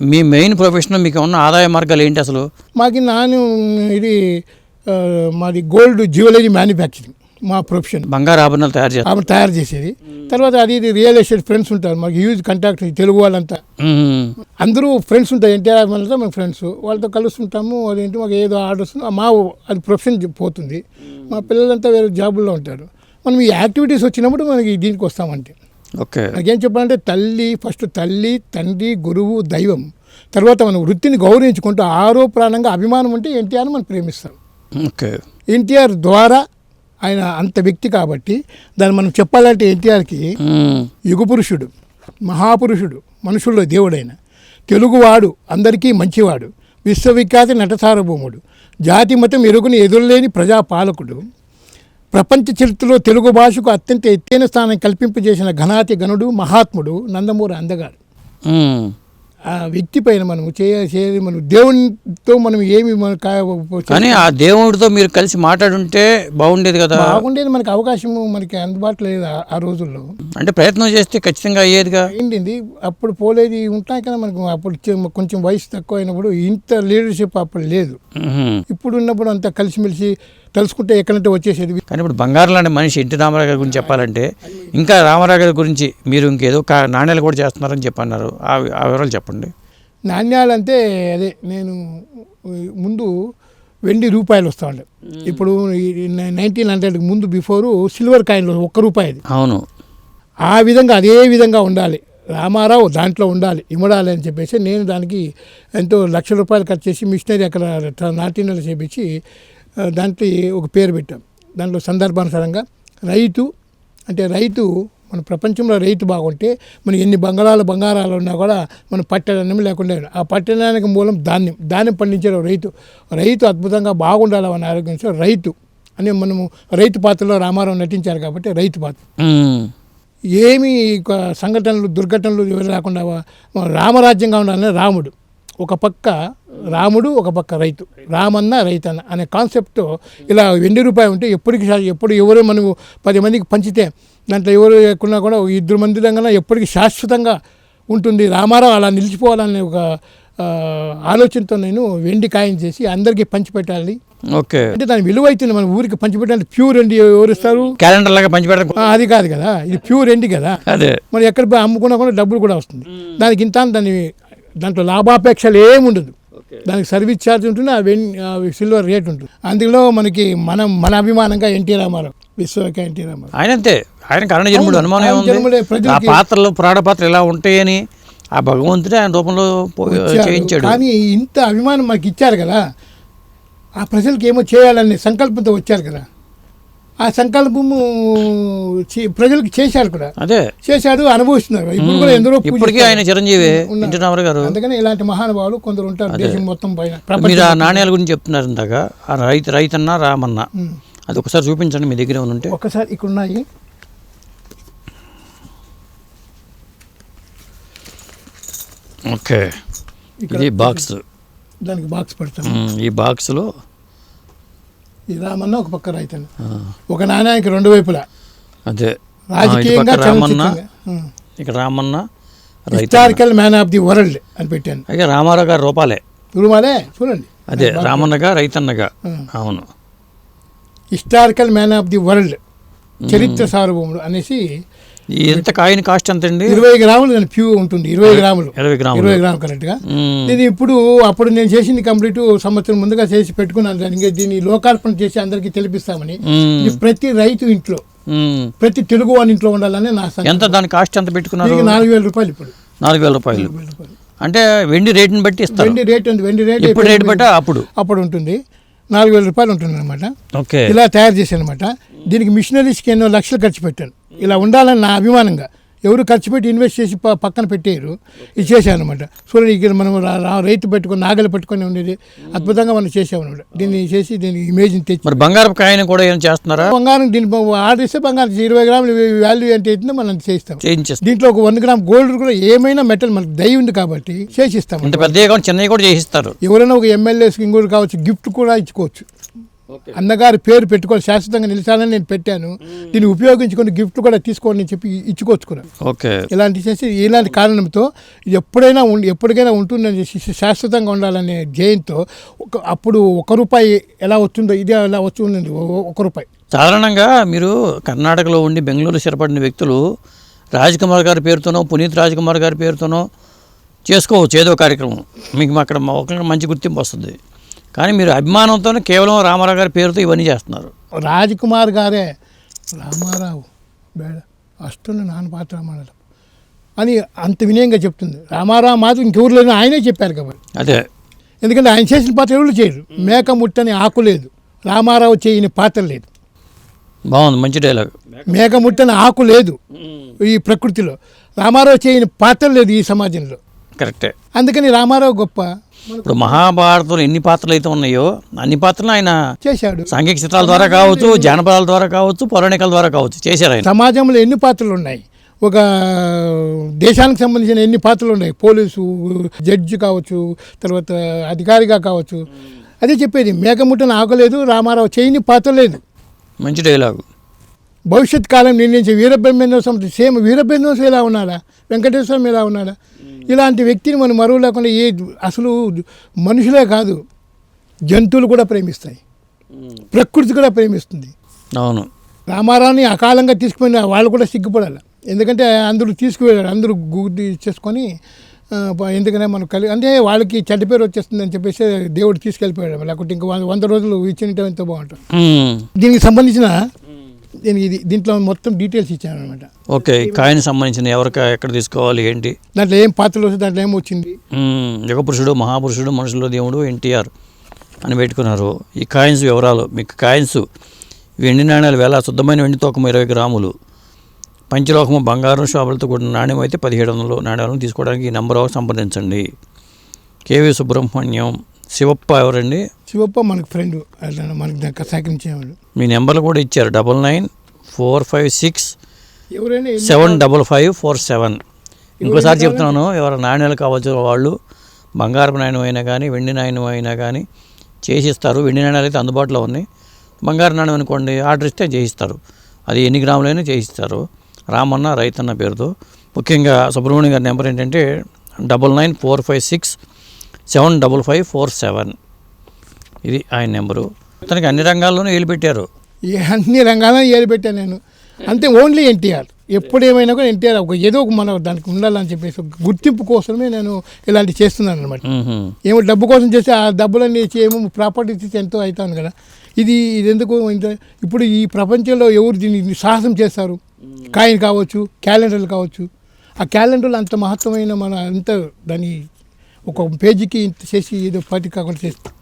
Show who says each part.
Speaker 1: మీ main profession మీకు ఉన్న ఆదాయ మార్గాలు ఏంటి అసలు?
Speaker 2: మాకు ఇది మాది గోల్డ్ జ్యువెలరీ మ్యానుఫ్యాక్చరింగ్ మా ప్రొఫెషన్.
Speaker 1: బంగారు ఆభరణాలు
Speaker 2: తయారు చేసేది. తర్వాత ఇది రియల్ ఎస్టేట్ ఫ్రెండ్స్ ఉంటారు మాకు, హ్యూజ్ కాంటాక్ట్ తెలుగు వాళ్ళంతా అందరూ ఫ్రెండ్స్ ఉంటారు. ఎన్టీఆర్ వాళ్ళతో మాకు ఫ్రెండ్స్, వాళ్ళతో కలుస్తుంటాము. అదేంటి మాకు ఏదో ఆర్డర్స్ అది ప్రొఫెషన్ పోతుంది. మా పిల్లలంతా వేరే జాబుల్లో ఉంటారు. మనం ఈ యాక్టివిటీస్ వచ్చినప్పుడు మనకి దీనికి వస్తామంటే
Speaker 1: ఓకే.
Speaker 2: నాకేం చెప్పాలంటే ఫస్ట్ తల్లి, తండ్రి, గురువు, దైవం, తర్వాత మనం వృత్తిని గౌరవించుకుంటూ ఆరో ప్రాణంగా అభిమానం ఉంటే ఎన్టీఆర్ మనం ప్రేమిస్తాం.
Speaker 1: ఓకే.
Speaker 2: ఎన్టీఆర్ ద్వారా ఆయన అంత వ్యక్తి కాబట్టి దాన్ని మనం చెప్పాలంటే ఎన్టీఆర్కి యుగపురుషుడు, మహాపురుషుడు, మనుషుల్లో దేవుడైన, తెలుగువాడు, అందరికీ మంచివాడు, విశ్వవిఖ్యాత నటసార్వభౌముడు, జాతి మతం ఎరుగుని ఎదురులేని ప్రజాపాలకుడు, ప్రపంచ చరిత్రలో తెలుగు భాషకు అత్యంత ఎత్తైన స్థానం కల్పింపజేసిన ఘనాతి గనుడు, మహాత్ముడు నందమూరి అందగాడు. ఆ వ్యక్తి పైన మనం చేయాలి. మనం దేవునితో మనం ఏమి
Speaker 1: కానీ ఆ దేవుడితో మీరు కలిసి మాట్లాడుంటే బాగుండేది కదా.
Speaker 2: బాగుండేది. మనకి అవకాశం మనకి అందుబాటులో లేదు ఆ రోజుల్లో.
Speaker 1: అంటే ప్రయత్నం చేస్తే ఖచ్చితంగా అయ్యేదిగా.
Speaker 2: ఏంటింది అప్పుడు పోలేది ఉంటాయి కదా. మనకు అప్పుడు కొంచెం వయసు తక్కువ అయినప్పుడు ఇంత లీడర్షిప్ అప్పుడు లేదు. ఇప్పుడు ఉన్నప్పుడు అంతా కలిసిమెలిసి తెలుసుకుంటే ఎక్కడంటే వచ్చేసేది.
Speaker 1: కానీ ఇప్పుడు బంగారం లాంటి మనిషి ఎన్టీ రామారావు గారి గురించి చెప్పాలంటే, ఇంకా రామారావు గారి గురించి మీరు ఇంకేదో నాణ్యాలు కూడా చేస్తున్నారని చెప్పన్నారు. ఆ వివరాలు చెప్పండి.
Speaker 2: నాణ్యాలంటే అదే నేను ముందు వెండి రూపాయలు వస్తూ ఉండే. ఇప్పుడు 1900 ముందు బిఫోరు సిల్వర్ కాయిన్లు ₹1.
Speaker 1: అవును.
Speaker 2: ఆ విధంగా అదే విధంగా ఉండాలి, రామారావు దాంట్లో ఉండాలి, ఇమ్మడాలి అని చెప్పేసి నేను దానికి ఎంతో ₹1,00,000 ఖర్చు చేసి మిషనరీ అక్కడ నాటినలు చేపించి దాంట్లో ఒక పేరు పెట్టాం. దాంట్లో సందర్భానుసారంగా రైతు మన ప్రపంచంలో రైతు బాగుంటే మనం ఎన్ని బంగారాలు ఉన్నా కూడా మనం పట్టణం లేకుండా, ఆ పట్టణానికి మూలం ధాన్యం పండించే రైతు అద్భుతంగా బాగుండాలని ఆరోగ్యం రైతు అని మనము రైతు పాత్రలో రామారావు నటించారు కాబట్టి రైతు పాత్ర. ఏమి సంఘటనలు దుర్ఘటనలు రాకుండా రామరాజ్యంగా ఉండాలని రాముడు ఒక పక్క, రాముడు ఒక పక్క, రైతు, రామన్న రైతన్న అనే కాన్సెప్ట్తో ఇలా ₹2 ఉంటే ఎప్పుడు ఎవరు మనము 10 మందికి పంచితే దాంట్లో ఎవరు ఎక్కున్నా కూడా 2 మంది దగ్గర ఎప్పటికీ శాశ్వతంగా ఉంటుంది. రామారావు అలా నిలిచిపోవాలనే ఒక ఆలోచనతో నేను వెండి కాయిన్ చేసి అందరికీ పంచిపెట్టాలి.
Speaker 1: ఓకే.
Speaker 2: అంటే దాని విలువ అవుతుంది. మన ఊరికి పంచిపెట్టాలంటే ప్యూర్ వెండి ఎవరు ఇస్తారు?
Speaker 1: క్యాలెండర్ లాగా పంచిపెట్టాలి.
Speaker 2: అది కాదు కదా, ఇది ప్యూర్ వెండి కదా.
Speaker 1: అదే
Speaker 2: మనం ఎక్కడ అమ్ముకున్నా కూడా డబ్బులు కూడా వస్తుంది. దానికి ఇంత దాంట్లో లాభాపేక్షలు ఏముండదు. దానికి సర్వీస్ ఛార్జ్ ఉంటుంది, ఆ సిల్వర్ రేట్ ఉంటుంది. అందులో మనకి మన అభిమానంగా ఎన్టీ రామారావు, విశ్వక ఎన్టీ రామారావు.
Speaker 1: ఆయన కారణ జన్ముడు, అనుమానం. ఆ పాత్రలు పురాణ పాత్రలు ఎలా ఉంటాయని ఆ భగవంతుడే ఆయన రూపంలో చేయించాడు.
Speaker 2: కానీ ఇంత అభిమానం మనకి ఇచ్చారు కదా, ఆ ప్రజలకు ఏమో చేయాలనే సంకల్పంతో వచ్చారు కదా. ఆ సంకల్పము ప్రజలకు చేశారు కూడా.
Speaker 1: అదే చేశాడు,
Speaker 2: అనుభవిస్తున్నారు. ఇప్పుడు కూడా ఎందరో
Speaker 1: ఇప్పటికీ ఆయన చిరంజీవి ఎన్టీ రామారావు గారు.
Speaker 2: అందుకని ఇలాంటి మహానుభావులు కొందరు ఉంటారు దేశం మొత్తం పైన.
Speaker 1: మీరు ఆ నాణ్యాల గురించి చెప్తున్నారు ఇందాక, ఆ రైతన్న రామన్న, అది ఒకసారి చూపించండి మీ దగ్గర ఉంటే.
Speaker 2: ఒకసారి ఇక్కడ ఉన్నాయి.
Speaker 1: ఓకే. ఇది బాక్స్,
Speaker 2: దానికి బాక్స్ పెడతాం.
Speaker 1: ఈ బాక్స్లో
Speaker 2: ఈ రామన్న ఒక పక్క రైతన్న, ఒక నాణ్యానికి 2 వైపులా.
Speaker 1: అదే
Speaker 2: రాజకీయంగా
Speaker 1: రామన్న, ఇక్కడ Ramanna
Speaker 2: historical man of the world అని పెట్టాను.
Speaker 1: అయితే రామారావు గారు రూపాలే
Speaker 2: చూడండి.
Speaker 1: అదే రామన్నగా రైతన్నగా. అవును.
Speaker 2: Historical man of the world, చరిత్ర సార్వభౌముడు అనేసి.
Speaker 1: ఎంత కాయిన్ కాస్ట్ ఎంత అండి?
Speaker 2: 20 గ్రాములు దాని ప్యూ ఉంటుంది. 20 గ్రాములు కరెక్ట్గా. ఇది అప్పుడు నేను చేసింది కంప్లీట్ సంవత్సరం ముందుగా చేసి పెట్టుకున్నాను. ఇంకా దీన్ని లోకార్పణ చేసి అందరికీ తెలిపిస్తామని. ప్రతి రైతు ఇంట్లో, ప్రతి తెలుగు వాని ఇంట్లో ఉండాలని నా సంకల్పం. ఎంత
Speaker 1: దాని కాస్ట్ ఎంత పెట్టుకున్నారు?
Speaker 2: ₹4,000. ఇప్పుడు
Speaker 1: ₹4,000 అంటే వెండి రేటుని బట్టి ఇస్తారు.
Speaker 2: వెండి రేట్
Speaker 1: ఇప్పుడు రేటు బట్టి
Speaker 2: అప్పుడు ఉంటుంది. ₹4,000 ఉంటుంది అనమాట.
Speaker 1: ఓకే.
Speaker 2: ఇలా తయారు చేశాను అనమాట. దీనికి మిషనరీస్కి ఎన్నో లక్షలు ఖర్చు పెట్టాను. ఇలా ఉండాలని నా అభిమానంగా. ఎవరు ఖర్చు పెట్టి ఇన్వెస్ట్ చేసి పక్కన పెట్టేయరు. ఇది చేశాను అనమాట. చూడండి, ఇక్కడ మనం రైతు పెట్టుకొని నాగలు పెట్టుకొని ఉండేది అద్భుతంగా మనం చేసామన్నమాట. దీన్ని చేసి దీని ఇమేజ్ని తెచ్చి.
Speaker 1: మరి బంగారం కాయని కూడా ఏం చేస్తున్నారా?
Speaker 2: బంగారం దీన్ని ఆర్డర్ ఇస్తే బంగారం 20 గ్రాములు వాల్యూ ఎంత అవుతుందో మనం చేయిస్తాం. దీంట్లో ఒక 1 గ్రామ్ గోల్డ్ కూడా ఏమైనా మెటల్ మనకు దయ ఉంది కాబట్టి చేసిస్తాం.
Speaker 1: పెద్ద చిన్నవి కూడా చేయిస్తారు.
Speaker 2: ఎవరైనా ఒక ఎమ్మెల్యేస్కి ఇంకోటి కావచ్చు, గిఫ్ట్ కూడా ఇచ్చుకోవచ్చు. అన్నగారి పేరు పెట్టుకొని శాశ్వతంగా నిలిచాలని నేను పెట్టాను. దీన్ని ఉపయోగించుకొని గిఫ్ట్ కూడా తీసుకోండి అని చెప్పి ఇచ్చుకొచ్చుకున్నాను.
Speaker 1: ఓకే.
Speaker 2: ఇలాంటి కారణంతో ఎప్పటికైనా ఉంటుందని చెప్పి శాశ్వతంగా ఉండాలనే ధ్యేయంతో అప్పుడు ₹1 ఎలా వస్తుందో ఇది ఎలా వస్తుంది ₹1.
Speaker 1: సాధారణంగా మీరు కర్ణాటకలో ఉండి బెంగళూరు స్థిరపడిన వ్యక్తులు రాజ్కుమార్ గారి పేరుతోనో పునీత్ రాజ్కుమార్ గారి పేరుతోనో చేసుకోవచ్చు ఏదో కార్యక్రమం, మీకు అక్కడ ఒక మంచి గుర్తింపు వస్తుంది. కానీ మీరు అభిమానంతోనే కేవలం రామారావు గారి పేరుతో ఇవన్నీ చేస్తున్నారు.
Speaker 2: రాజ్కుమార్ గారే రామారావు బేడ అష్టను నాన్న పాత్ర రామారావు అని అంత వినయంగా చెప్తుంది. రామారావు మాత్రం ఇంకెవరు లేదు, ఆయనే చెప్పారు కాబట్టి.
Speaker 1: అదే,
Speaker 2: ఎందుకంటే ఆయన చేసిన పాత్ర ఎవరు చేయరు. మేక ముట్టని ఆకు లేదు, రామారావు చేయని పాత్ర లేదు.
Speaker 1: బాగుంది, మంచి డైలాగ్.
Speaker 2: మేక ముట్టని ఆకు లేదు ఈ ప్రకృతిలో, రామారావు చేయని పాత్ర లేదు ఈ సమాజంలో.
Speaker 1: కరెక్టే.
Speaker 2: అందుకని రామారావు గొప్ప.
Speaker 1: ఇప్పుడు మహాభారతంలో ఎన్ని పాత్రలు అయితే ఉన్నాయో అన్ని పాత్రలు ఆయన
Speaker 2: చేశాడు.
Speaker 1: సాంఘిక చిత్రాల ద్వారా కావచ్చు, జానపదాల ద్వారా కావచ్చు, పౌరాణికల ద్వారా కావచ్చు చేశారు ఆయన.
Speaker 2: సమాజంలో ఎన్ని పాత్రలు ఉన్నాయి, ఒక దేశానికి సంబంధించిన ఎన్ని పాత్రలు ఉన్నాయి, పోలీసు, జడ్జి కావచ్చు, తర్వాత అధికారిగా కావచ్చు. అదే చెప్పేది, మేకముట్టను ఆగలేదు, రామారావు చేయని పాత్ర లేదు.
Speaker 1: మంచి డైలాగు.
Speaker 2: భవిష్యత్ కాలం నిర్ణయించే వీరబ్రహ్మేంద్ర స్వామి సేమ్ వీరబ్రహ్మేంద్ర స్వామి ఎలా ఉన్నాడా, వెంకటేశ్వర స్వామి ఎలా ఉన్నాడా, ఇలాంటి వ్యక్తిని మనం మరువు లేకుండా అసలు మనుషులే కాదు జంతువులు కూడా ప్రేమిస్తాయి, ప్రకృతి కూడా ప్రేమిస్తుంది.
Speaker 1: అవును.
Speaker 2: రామారావుని అకాలంగా తీసుకుపోయిన వాళ్ళు కూడా సిగ్గుపడాలి. ఎందుకంటే అందరూ తీసుకువెళ్ళారు, అందరూ గుర్తు చేసుకొని ఎందుకనే మనం అంటే వాళ్ళకి చెడ్డ పేరు వచ్చేస్తుంది అని చెప్పేసి దేవుడు తీసుకెళ్ళిపోయాడు. లేకపోతే ఇంకా 100 రోజులు ఇచ్చిన ఎంతో బాగుంటుంది. దీనికి సంబంధించిన దీంట్లో మొత్తం డీటెయిల్స్ ఇచ్చాను అనమాట.
Speaker 1: ఓకే. కాయిన్ సంబంధించిన ఎవరికి ఎక్కడ తీసుకోవాలి ఏంటి,
Speaker 2: దాంట్లో ఏం పాత్రలు వస్తే దాంట్లో ఏమొచ్చింది,
Speaker 1: యుగపురుషుడు, మహాపురుషుడు, మనుషుల దేవుడు, ఎన్టీఆర్ అని పెట్టుకున్నారు. ఈ కాయిన్స్ వివరాలు మీకు. కాయిన్స్ వెండి నాణ్యాలు వేల, శుద్ధమైన వెండి తూకం 20 గ్రాములు, పంచలోకము బంగారం శోభలతో కూడిన నాణ్యం అయితే 1700 నాణ్యాలను తీసుకోవడానికి ఈ నెంబర్ సంప్రదించండి. కేవీ సుబ్రహ్మణ్యం. శివప్ప ఎవరండి?
Speaker 2: శివప్ప మనకు ఫ్రెండ్, మనకి దాకా సహకరించేవాడు.
Speaker 1: మీ నెంబర్లు కూడా ఇచ్చారు, 9945675547. ఇంకోసారి చెప్తున్నాను, ఎవరు నాణ్యాలు కావచ్చు వాళ్ళు బంగారపు నాణ్యం అయినా కానీ వెండి నాణ్యం అయినా కానీ చేసిస్తారు. వెండి నాణ్యాలు అయితే అందుబాటులో ఉన్నాయి. బంగారు నాణ్యం అనుకోండి, ఆర్డర్ ఇస్తే చేయిస్తారు. అది ఎన్ని గ్రాములైనా చేయిస్తారు. రామన్న రైతన్న పేరుతో. ముఖ్యంగా సుబ్రహ్మణ్యం గారి నెంబర్ ఏంటంటే 9945675547. ఇది ఆయన నెంబరు. అతనికి అన్ని రంగాల్లోనూ ఏలిపెట్టారు.
Speaker 2: అన్ని రంగాల్లో ఏలిపెట్టాను నేను. అంతే, ఓన్లీ ఎన్టీఆర్. ఎప్పుడేమైనా కూడా ఎన్టీఆర్ ఏదో ఒక మన దానికి ఉండాలని చెప్పేసి గుర్తింపు కోసమే నేను ఇలాంటివి చేస్తున్నాను అనమాట. ఏమో డబ్బు కోసం చేస్తే ఆ డబ్బులన్నీ ఏమో ప్రాపర్టీస్ ఎంతో అవుతాను కదా. ఇది ఎందుకు ఇప్పుడు ఈ ప్రపంచంలో ఎవరు దీన్ని సాహసం చేస్తారు. కాయిన్ కావచ్చు, క్యాలెండర్లు కావచ్చు. ఆ క్యాలెండర్లు అంత మహత్తరమైన మన అంత దాన్ని ఒక పేజీకి ఇంత చేసి ఏదో పార్టీ కాకుండా చేస్తారు.